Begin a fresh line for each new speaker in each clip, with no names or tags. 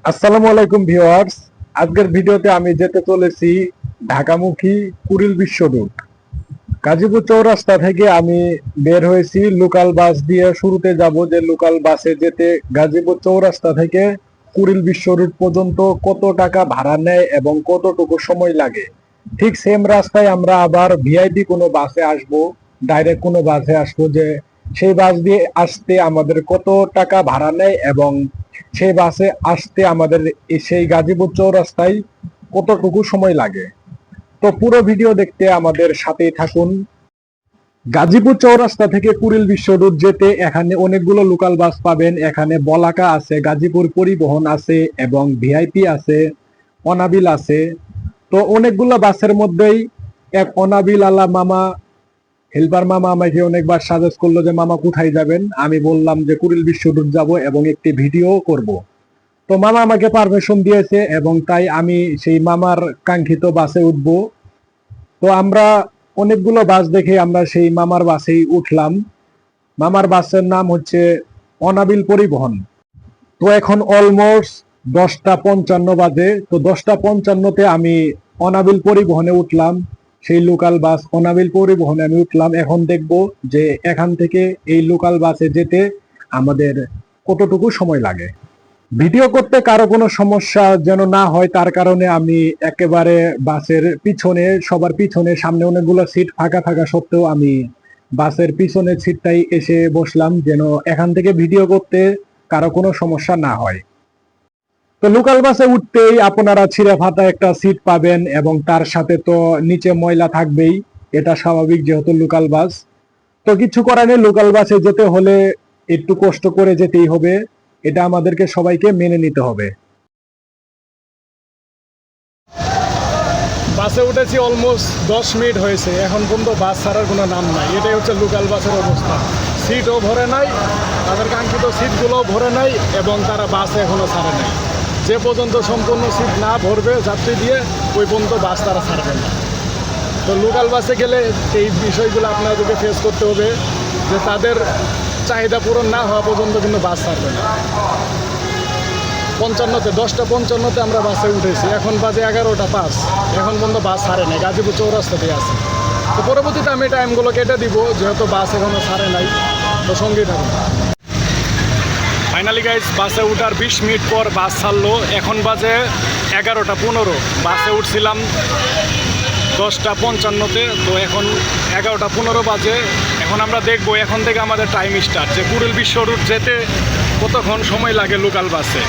আসসালামু আলাইকুম ভিউয়ার্স। আজকের ভিডিওতে আমি যেতে চলেছি ঢাকামুখী কুড়িল বিশ্ব রুট। গাজীপুর চৌরাস্তা থেকে আমি বের হয়েছি লোকাল বাস দিয়ে। শুরুতে যাব যে লোকাল বাসে যেতে গাজীপুর চৌরাস্তা থেকে কুড়িল বিশ্ব রুট পর্যন্ত কত টাকা ভাড়া নেয় এবং কতটুকু সময় লাগে। ঠিক সেম রাস্তায় আমরা আবার ভিআইপি কোনো বাসে আসব, ডাইরেক্ট কোনো বাসে আসবো, যে সেই বাস দিয়ে আসতে আমাদের কত টাকা ভাড়া নেয় এবং সেই বাসে আসতে আমাদের সেই গাজীপুর চৌরাস্তায় কতটুকু সময় লাগে। তো পুরো ভিডিও দেখতে আমাদের সাথেই থাকুন। গাজীপুর চৌরাস্তা থেকে কুড়িল বিশ্ব রোড যেতে এখানে অনেকগুলো লোকাল বাস পাবেন। এখানে বলাকা আছে, গাজীপুর পরিবহন আছে এবং ভিআইপি আছে, অনাবিল আছে। তো অনেকগুলো বাসের মধ্যেই এক অনাবিল আলা মামা, হেল্পার মামা আমাকে অনেকবার সাজেস্ট করলো যে মামা কোথায় যাবেন। আমি বললাম যে কুড়িল বিশ্ব রোড যাব এবং একটি ভিডিও করব। তো মামা আমাকে পারমিশন দিয়েছে এবং তাই আমি সেই মামার কাঙ্ক্ষিত বাসে উঠব। তো আমরা অনেকগুলো বাস দেখে আমরা সেই মামার বাসেই উঠলাম। মামার বাসের নাম হচ্ছে অনাবিল পরিবহন। তো এখন অলমোস্ট 10টা 55 বাজে। তো 10টা 55-তে আমি অনাবিল পরিবহনে উঠলাম। সেই লোকাল বাস অনাবিল পরিবহনে আমি উঠলাম। এখন দেখব যে এখান থেকে এই লোকাল বাসে যেতে আমাদের কতটুকু সময় লাগে। ভিডিও করতে কারো কোনো সমস্যা যেন না হয় তার কারণে আমি একেবারে বাসের পিছনে, সবার পিছনে, সামনে অনেকগুলো সিট ফাঁকা থাকা সত্ত্বেও আমি বাসের পিছনের সিটটাই এসে বসলাম, যেন এখান থেকে ভিডিও করতে কারো কোনো সমস্যা না হয়। তো লোকাল বাসে উঠতেই আপনারা ছিঁড়ে ফাটা একটা সিট পাবেন এবং তার সাথে তো নিচে ময়লা থাকবেই, এটা স্বাভাবিক যেহেতু লোকাল বাস। তো কিছু করার নেই, লোকাল বাসে যেতে হলে একটু কষ্ট করে যেতেই হবে, এটা আমাদেরকে সবাইকে মেনে নিতে হবে। বাসে উঠেছি অলমোস্ট 10 মিনিট হয়েছে, এখন পর্যন্ত বাস ছাড়ার কোনো নাম নাই। এটাই হচ্ছে লোকাল বাসের অবস্থা। সিটও ভরে নাই, তাদের কাঙ্ক্ষিত সিটগুলোও ভরে নাই এবং তারা বাসে এখনো ছাড়ে নাই। যে পর্যন্ত সম্পূর্ণ সিট না ভরবে যাত্রী দিয়ে, ওই পর্যন্ত বাস তারা ছাড়বে না। তো লোকাল বাসে গেলে এই বিষয়গুলো আপনাদেরকে ফেস করতে হবে, যে তাদের চাহিদা পূরণ না হওয়া পর্যন্ত কিন্তু বাস ছাড়বে না। 10টা 55-তে আমরা বাসে উঠেছি, এখন বাজে 11টা 5। এখন পর্যন্ত বাস ছাড়ে নাই, গাজীপুর চৌরাস্তাতেই আছে। তো পরবর্তীতে আমি টাইমগুলো কেটে দিব, যেহেতু বাস এখনো ছাড়ে নাই। তো সঙ্গেই থাকুন। ফাইনালি গাইজ, বাসে উঠার 20 মিনিট পর বাস ছাড়লো। এখন বাজে 11টা 15। বাসে উঠছিলাম 10টা 55-তে, তো এখন 11টা 15 বাজে। এখন আমরা দেখবো এখন থেকে আমাদের টাইম স্টার্ট, যে কুড়িল বিশ্ব রুট যেতে কতক্ষণ সময় লাগে লোকাল বাসে।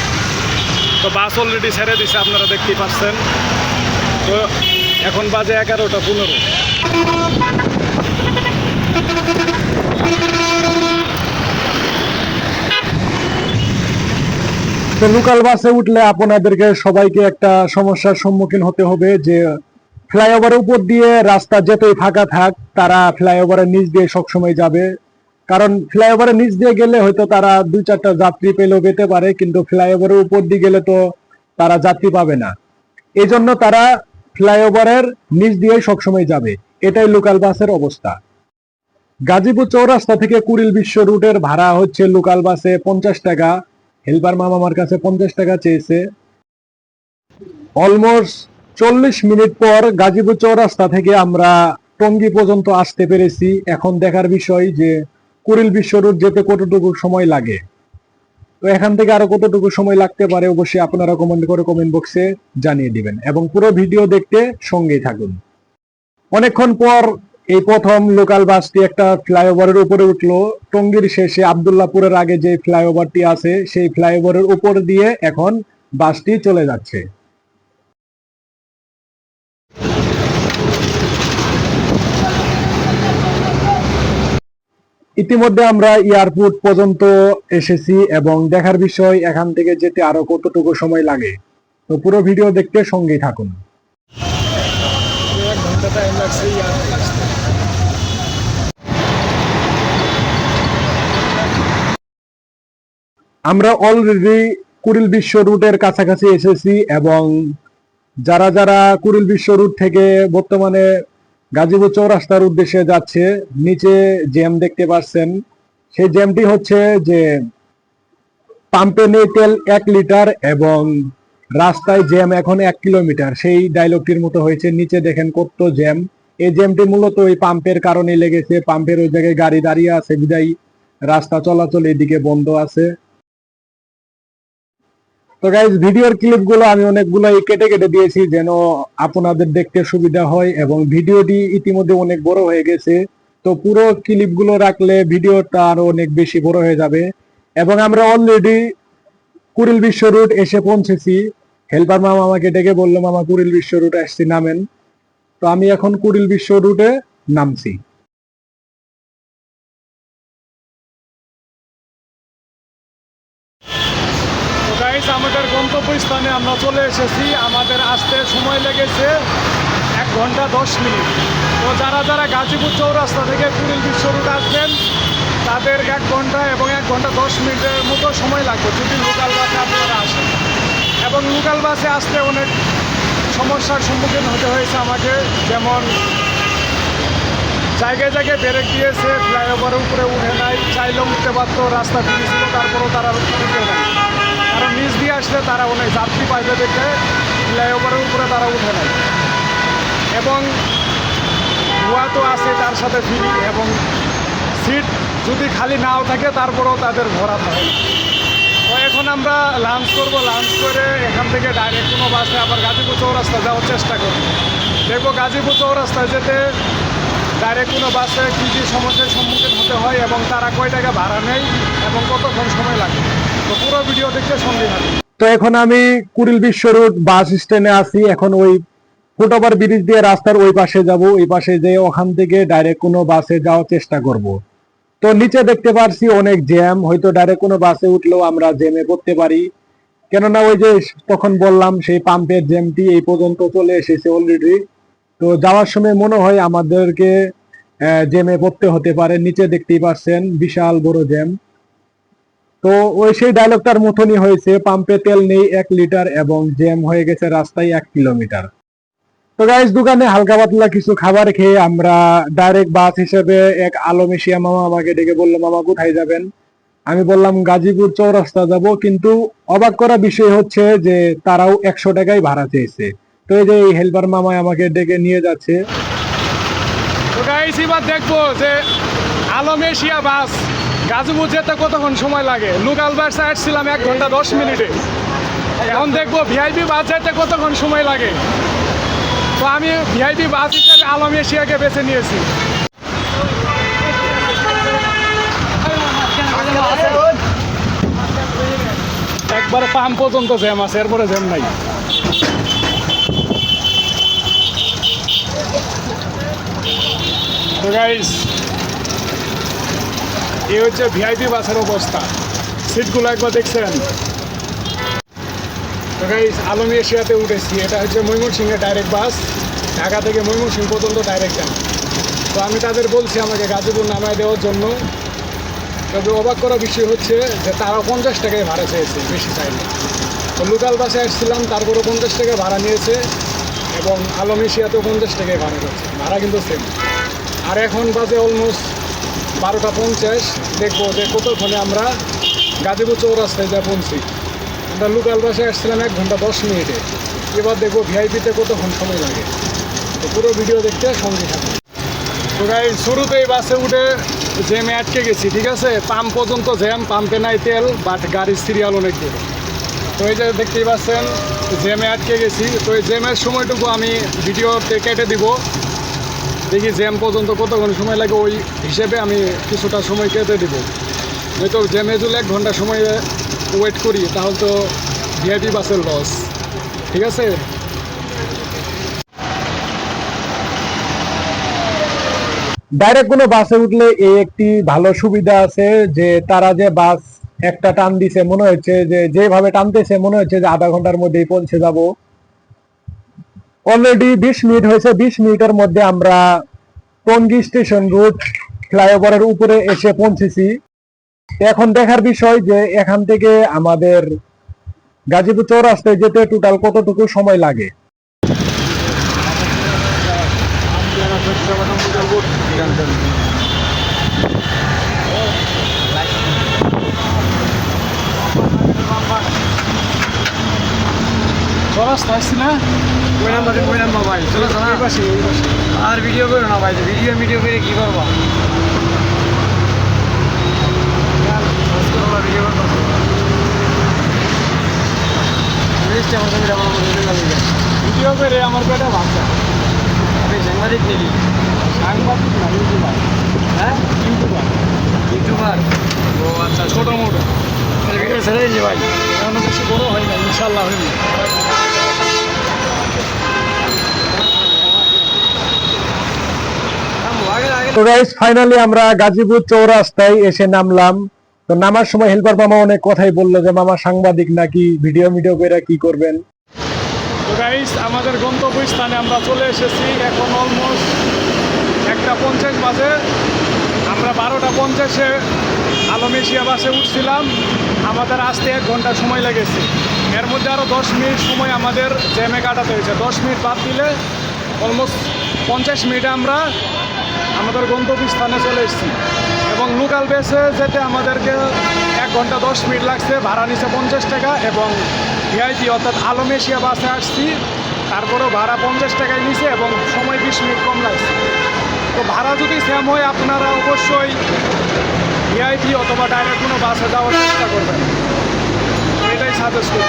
তো বাস অলরেডি ছেড়ে দিছে, আপনারা দেখতেই পাচ্ছেন। তো এখন বাজে 11টা 15। তো লোকাল বাসে উঠলে আপনাদেরকে সবাইকে একটা সমস্যার সম্মুখীন হতে হবে, যে ফ্লাইওভারের উপর দিয়ে রাস্তা যেতেই ফাঁকা থাক, তারা ফ্লাইওভারের নিচ দিয়ে সবসময় যাবে। কারণ ফ্লাইওভারের নিচ দিয়ে গেলে হয়তো তারা 2-4টা যাত্রী পেলেও পেতে পারে, কিন্তু ফ্লাইওভারের উপর দিয়ে গেলে তো তারা যাত্রী পাবে না। এই জন্য তারা ফ্লাইওভারের নিচ দিয়ে সবসময় যাবে। এটাই লোকাল বাসের অবস্থা। গাজীপুর চৌরাস্তা থেকে কুড়িল বিশ্ব রুটের ভাড়া হচ্ছে লোকাল বাসে 50 টাকা। হেল্পার মামা আমার কাছে 50 টাকা চেয়েছে। অলমোস্ট 40 মিনিট পর গাজীপুর চৌরাস্তা থেকে আমরা টঙ্গী পর্যন্ত আসতে পেরেছি। এখন দেখার বিষয় যে কুড়িল বিশ্ব রুট যেতে কতটুকু সময় লাগে। তো এখান থেকে আরো কতটুকু সময় লাগতে পারে অবশ্যই আপনারা কমেন্ট করে কমেন্ট বক্সে জানিয়ে দিবেন এবং পুরো ভিডিও দেখতে সঙ্গেই থাকুন। অনেকক্ষণ পর এই প্রথম লোকাল বাসটি একটা ফ্লাইওভারের উপরে উঠলো। টঙ্গীর শেষে আব্দুল্লাহপুরের আগে যে ফ্লাইওভারটি আছে সেই ফ্লাইওভারের উপর দিয়ে এখন বাসটি চলে যাচ্ছে। ইতিমধ্যে আমরা এয়ারপোর্ট পর্যন্ত এসেছি এবং দেখার বিষয় এখান থেকে যেতে আরো কতটুকু সময় লাগে। তো পুরো ভিডিও দেখতে সঙ্গেই থাকুন। 1 ঘন্টা টাইম লাগছে এয়ারপোর্ট আসতে। আমরা অলরেডি কুড়িল বিশ্ব রুটের কাছাকাছি এসেছি এবং যারা যারা কুড়িল বিশ্ব রুট থেকে বর্তমানে গাজীপুর চৌরাস্তার উদ্দেশ্যে যাচ্ছে, নিচে জ্যাম দেখতে পাচ্ছেন। সেই জ্যামটি হচ্ছে যে পাম্পে নেই তেল 1 লিটার এবং রাস্তায় জ্যাম এখন 1 কিলোমিটার, সেই ডায়লগটির মতো হয়েছে। নিচে দেখেন কত জ্যাম। এই জ্যামটি মূলত ওই পাম্পের কারণে লেগেছে। পাম্পের ওই জায়গায় গাড়ি দাঁড়িয়ে আছে বিদায় রাস্তা চলাচল এদিকে বন্ধ আছে। তো গাইজ, ভিডিওর ক্লিপগুলো আমি অনেকগুলো কেটে কেটে দিয়েছি যেন আপনাদের দেখতে সুবিধা হয়, এবং ভিডিওটি ইতিমধ্যে অনেক বড় হয়ে গেছে। তো পুরো ক্লিপগুলো রাখলে ভিডিওটা আরো অনেক বেশি বড় হয়ে যাবে। এবং আমরা অলরেডি কুড়িল বিশ্ব রুট এসে পৌঁছেছি। হেল্পার মামা আমাকে ডেকে বললো, মামা কুড়িল বিশ্ব রুটে আসছি, নামেন। তো আমি এখন কুড়িল বিশ্ব রুটে নামছি। আমাদের গন্তব্যস্থানে আমরা চলে এসেছি। আমাদের আসতে সময় লেগেছে 1 ঘন্টা 10 মিনিট। তো যারা যারা গাজীপুর চৌরাস্তা থেকে কুড়িল বিশ্ব রুট আসবেন তাদের 1 ঘন্টা এবং 1 ঘন্টা 10 মিনিটের মতো সময় লাগবে যদি লোকাল বাসে আপনারা আসেন। এবং লোকাল বাসে আসতে অনেক সমস্যার সম্মুখীন হতে হয়েছে আমাকে। যেমন জায়গায় জায়গায় ব্রেক দিয়েছে, ফ্লাইওভারের উপরে উঠে নাই, চাইলেও উঠতে পারতো, রাস্তা ফিরে ছিল, তারপরেও তারা উঠে নাই। কারণ নিচ দিয়ে আসলে তারা অনেক যাত্রী পাইবে দেখে ফ্লাইওভারের উপরে তারা উঠে নাই। এবং ধোয়া তো আছে তার সাথে ফ্রি, এবং সিট যদি খালি নাও থাকে তারপরেও তাদের ভরা থাকে। তো এখন আমরা লাঞ্চ করব, লাঞ্চ করে এখান থেকে ডাইরেক্ট কোনো বাসে আবার গাজীপুর চৌরাস্তা যাওয়ার চেষ্টা করব। দেখবো গাজীপুর চৌরাস্তায় যেতে ডাইরেক্ট কোনো বাসে কী কী সমস্যার সম্মুখীন হতে হয় এবং তারা কয় টাকা ভাড়া নেয় এবং কতক্ষণ সময় লাগে। তো পুরো ভিডিও দেখতে সঙ্গে থাকি। তো এখন আমি কুড়িল বিশ্ব রোড বাস স্ট্যান্ডে আছি। এখন ওই ফুটওভার ব্রিজ দিয়ে রাস্তার ওই পাশে যাব, ওই পাশে যেয়ে ওখান থেকে ডাইরেক্ট কোনো বাসে যাওয়ার চেষ্টা করব। তো নিচে দেখতে পারছি অনেক জ্যাম, হয়তো ডাইরেক্ট কোনো বাসে উঠলেও আমরা জ্যামে পড়তে পারি। কেননা ওই যে তখন বললাম সেই পাম্পের জ্যামটি এই পর্যন্ত চলে এসেছে অলরেডি। তো যাওয়ার সময় মনে হয় আমাদেরকে জ্যামে পড়তে হতে পারে। নিচে দেখতেই পাচ্ছেন বিশাল বড় জ্যাম। তো ওই সেই ডায়লগটার মতনই হয়েছে, পাম্পে তেল নেই 1 লিটার এবং জ্যাম হয়ে গেছে রাস্তায় 1 কিলোমিটার। তো গাইস, দোকানে হালকা পাতলা কিছু খাবার খেয়ে আমরা ডাইরেক্ট বাস হিসেবে এক আলম এশিয়া মামা আমাকে ডেকে বললো, মামা কোথায় যাবেন? আমি বললাম গাজীপুর চৌরাস্তা যাব। কিন্তু অবাক করা বিষয় হচ্ছে যে তারাও 100 টাকাই ভাড়া চেয়েছে। তো এই যে এই হেল্পার মামা আমাকে ডেকে নিয়ে যাচ্ছে। তো গাইস, এবার দেখবো যে আলম এশিয়া বাস গাজীপুর যেতে কতক্ষণ সময় লাগে। লোকাল বাস আসছিলাম 1 ঘন্টা 10 মিনিটে। এখন দেখবো ভিআইপি বাস যেতে কতক্ষণ সময় লাগে। তো আমি ভিআইপি বাস হিসেবে আলম এশিয়াকে বেছে নিয়েছি। একবার পাম্প পর্যন্ত জ্যাম আছে, এরপরে জ্যাম নাই। তো গাইস, এই হচ্ছে ভিআইপি বাসের অবস্থা। সিটগুলো একবার দেখছেন? তো গাইস, আলম এশিয়াতে উঠেছি। এটা হচ্ছে ময়মনসিংহের ডাইরেক্ট বাস, ঢাকা থেকে ময়মনসিংহ পর্যন্ত ডাইরেক্ট যান। তো আমি তাদের বলছি আমাকে গাজীপুর নামায় দেওয়ার জন্য। তবে অবাক করা বিষয় হচ্ছে যে তারা 50 টাকায় ভাড়া চেয়েছে, বেশি চাইলে। তো লোকাল বাসে আসছিলাম, তারপরে 50 টাকা ভাড়া নিয়েছে, এবং আলম এশিয়াতেও 50 টাকায় ভাড়া করছে, ভাড়া কিন্তু সেম। আর এখন বাজে অলমোস্ট 12টা 50। দেখবো যে কতক্ষণে আমরা গাজীপুর চৌরাস্তায় যা পৌঁছি। আমরা লোকাল বাসে আসছিলাম 1 ঘন্টা 10 মিনিটে। এবার দেখবো ভিআইপিতে কতক্ষণ সময় লাগে। তো পুরো ভিডিও দেখতে সঙ্গে থাকুন। তো গাইস, শুরুতেই বাসে উঠে জ্যামে আটকে গেছি, ঠিক আছে। পাম্প পর্যন্ত জ্যাম, পাম্পে নাই তেল, বাট গাড়ির সিরিয়াল অনেক দূর। তো এই যে দেখতেই পাচ্ছেন জ্যামে আটকে গেছি। তো এই জ্যামের সময়টুকু আমি ভিডিওতে কেটে দিব। দেখি জ্যাম পর্যন্ত কতক্ষণ সময় লাগে, ওই হিসেবে আমি কিছুটা সময় কেটে দিব। নয়তো জ্যামে যদি 1 ঘন্টা সময় ওয়েট করি তাহলে তো ভিআইপি বাসের লস, ঠিক আছে। ডাইরেক্ট কোনো বাসে উঠলে এই একটি ভালো সুবিধা আছে যে তারা যে বাস একটা টান দিছে, মনে হচ্ছে যে যেভাবে টানতেছে মনে হচ্ছে যে আধা ঘন্টার মধ্যেই পৌঁছে যাব। অলরেডি 20 মিনিট হয়েছে। 20 মিনিটের মধ্যে আমরা টঙ্গী স্টেশন রোড ফ্লাইওভারের উপরে এসে পৌঁছেছি। এখন দেখার বিষয় যে এখান থেকে আমাদের গাজীপুর চৌরাস্তায় যেতে টোটাল কতটুকু সময় লাগে। চৌরাস্তা আসছি না?
কই নাম্বার ভাই চলো না
এই পাশে।
আর ভিডিও করো না ভাই ভিডিও করে কি করবা ভিডিও করবো
ভিডিও করে আমার পেটে ভাবছে।
আপনি সাংবাদিক নাকি
সাংবাদিক না, ইউটিউবার।
হ্যাঁ
ইউটিউবার
ইউটিউবার ও আচ্ছা
ছোট মোটো।
ভিডিও ছেড়ে দিয়েছি ভাই
এখনো বেশি বড় হয় না, ইনশাল্লাহ হইনি। তো গাইস ফাইনালি আমরা গাজীপুর চৌরাস্তায় এসে নামলাম। তো নামার সময় হেল্পার মামা অনেক কথাই বললো যে মামা সাংবাদিক নাকি, ভিডিও করে কি করবেন। তো গাইস আমাদের গন্তব্যস্থানে আমরা চলে এসেছি। এখন অলমোস্ট 1:50 বাজে। আমরা 12:50-এ আলম এশিয়া বাসে উঠছিলাম। আমাদের আসতে 1 ঘন্টা সময় লেগেছে। এর মধ্যে আরও 10 মিনিট সময় আমাদের জ্যামে কাটাতে হয়েছে। 10 মিনিট বাদ দিলে অলমোস্ট 50 মিনিটে আমরা আমাদের গন্তব্যস্থানে চলে এসেছি। এবং লোকাল বাসে যেতে আমাদেরকে 1 ঘন্টা 10 মিনিট লাগছে, ভাড়া নিচ্ছে 50 টাকা। এবং ভিআইপি অর্থাৎ আলম এশিয়া বাসে আসছি, তারপরেও ভাড়া 50 টাকায় নিছে এবং সময় 20 মিনিট কম লাগছে। তো ভাড়া যদি সেম হয় আপনারা অবশ্যই ভিআইপি অথবা ডাইরেক্ট কোনো বাসে যাওয়ার চেষ্টা করবেন, এটাই সাজেস্ট করি।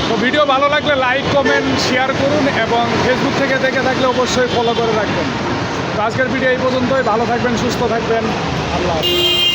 তো ভিডিও ভালো লাগলে লাইক কমেন্ট শেয়ার করুন এবং ফেসবুক থেকে দেখে থাকলে অবশ্যই ফলো করে রাখবেন। তো আজকের ভিডিও এই পর্যন্তই। ভালো থাকবেন, সুস্থ থাকবেন। আল্লাহ হাফেজ।